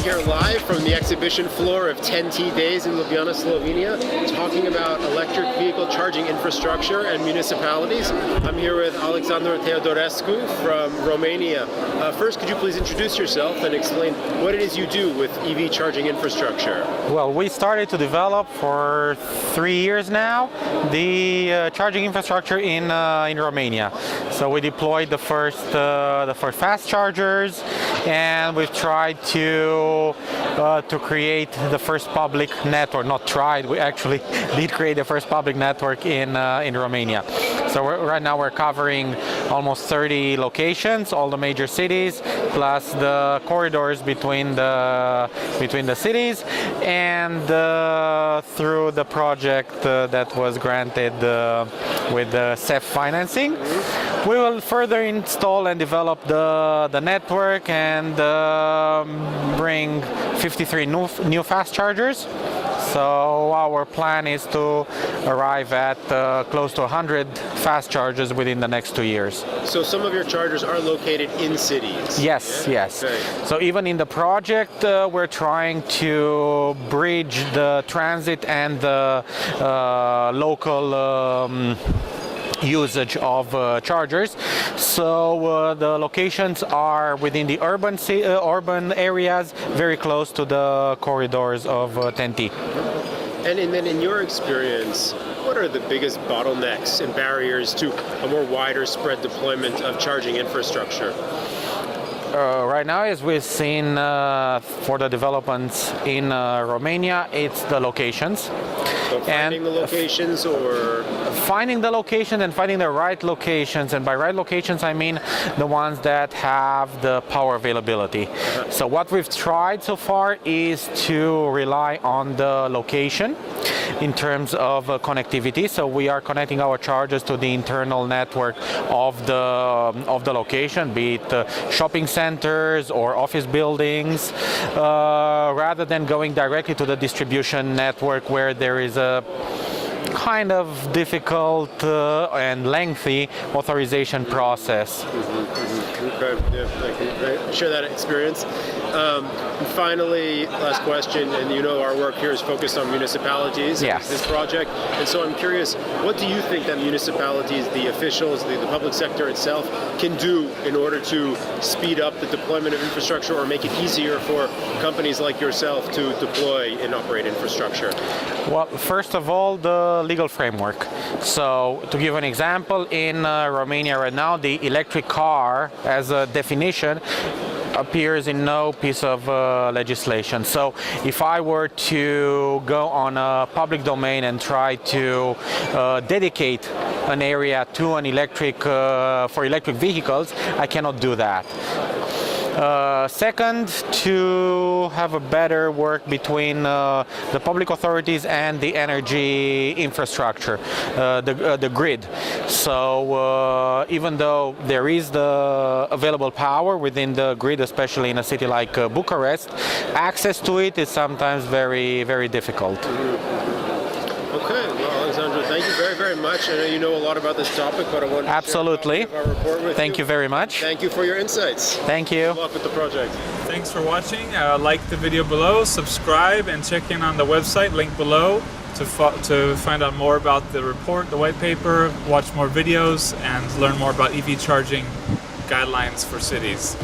here live from the exhibition floor of 10T Days in Ljubljana, Slovenia, talking about electric vehicle charging infrastructure and municipalities. I'm here with Alexandru Teodorescu from Romania. First, could you please introduce yourself and explain what it is you do with EV charging infrastructure? Well, we started to develop for 3 years now the charging infrastructure in Romania. So we deployed the first fast chargers, and we've tried to create the first public network. Not tried, we actually did create the first public network in Romania. So right now we're covering almost 30 locations, all the major cities, plus the corridors between the cities, and through the project that was granted with the CEF financing, we will further install and develop the network and bring 53 new fast chargers. So our plan is to arrive at close to 100 fast chargers within the next 2 years. So some of your chargers are located in cities? Yes, yeah? yes. Okay. So even in the project, we're trying to bridge the transit and the local usage of chargers. So the locations are within the urban areas, very close to the corridors of 10T. And then in your experience, what are the biggest bottlenecks and barriers to a more wider spread deployment of charging infrastructure? Right now, as we've seen for the developments in Romania, it's the locations. So finding the locations, or finding the location and finding the right locations, and by right locations I mean the ones that have the power availability. So what we've tried so far is to rely on the location in terms of connectivity. So we are connecting our chargers to the internal network of the location, be it shopping centers or office buildings, rather than going directly to the distribution network, where there is a kind of difficult and lengthy authorization process. Okay, yeah, I can share that experience. And finally, last question, and you know our work here is focused on municipalities, yes, this project, and so I'm curious, what do you think that municipalities, the officials, the public sector itself can do in order to speed up the deployment of infrastructure or make it easier for companies like yourself to deploy and operate infrastructure? Well, first of all, the legal framework. So, to give an example, in Romania right now, the electric car as a definition appears in no piece of legislation. So if I were to go on a public domain and try to dedicate an area to an for electric vehicles, I cannot do that. Second, to have a better work between the public authorities and the energy infrastructure, the grid. So even though there is the available power within the grid, especially in a city like Bucharest, access to it is sometimes very, very difficult. Okay, well, Alexandru, thank you very, very much. I know you know a lot about this topic, but I want to absolutely share our report with Thank you very much. Thank you for your insights. Thank you. Good luck with the project. Thanks for watching. Like the video below, subscribe, and check in on the website, link below, to find out more about the report, the white paper, watch more videos, and learn more about EV charging guidelines for cities.